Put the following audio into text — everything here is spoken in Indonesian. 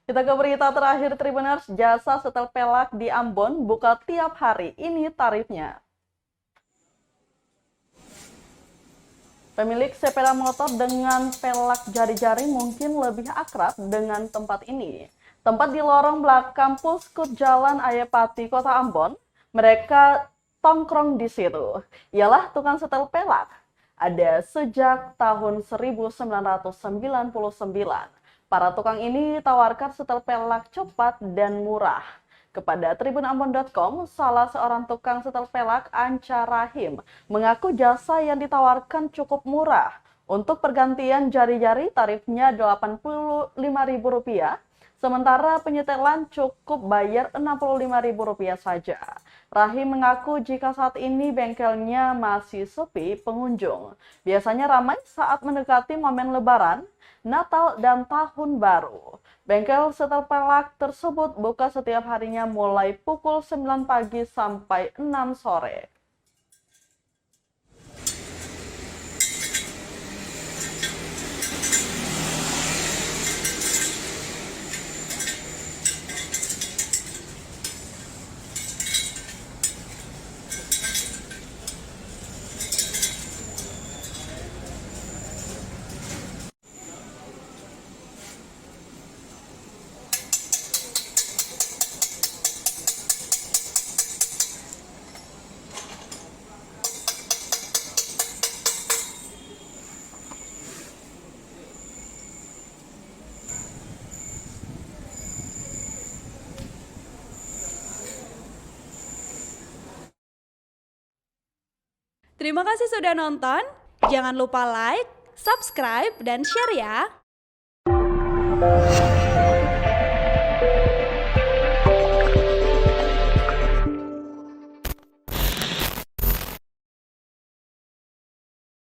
Kita ke berita terakhir Tribuners, jasa setel pelak di Ambon buka tiap hari, ini tarifnya. Pemilik sepeda motor dengan pelak jari-jari mungkin lebih akrab dengan tempat ini. Tempat di lorong belakang Puskut Jalan Ayapati, Kota Ambon. Mereka tongkrong di situ. Ialah tukang setel pelak. Ada sejak tahun 1999. Para tukang ini ditawarkan setel pelak cepat dan murah. Kepada tribunambon.com, salah seorang tukang setel pelak, Anca Rahim, mengaku jasa yang ditawarkan cukup murah. Untuk pergantian jari-jari tarifnya Rp85.000, sementara penyetelan cukup bayar Rp65.000 saja. Rahim mengaku jika saat ini bengkelnya masih sepi pengunjung. Biasanya ramai saat mendekati momen Lebaran, Natal, dan Tahun Baru. Bengkel setel pelak tersebut buka setiap harinya mulai pukul 9 pagi sampai 6 sore. Terima kasih sudah nonton. Jangan lupa like, subscribe, dan share ya.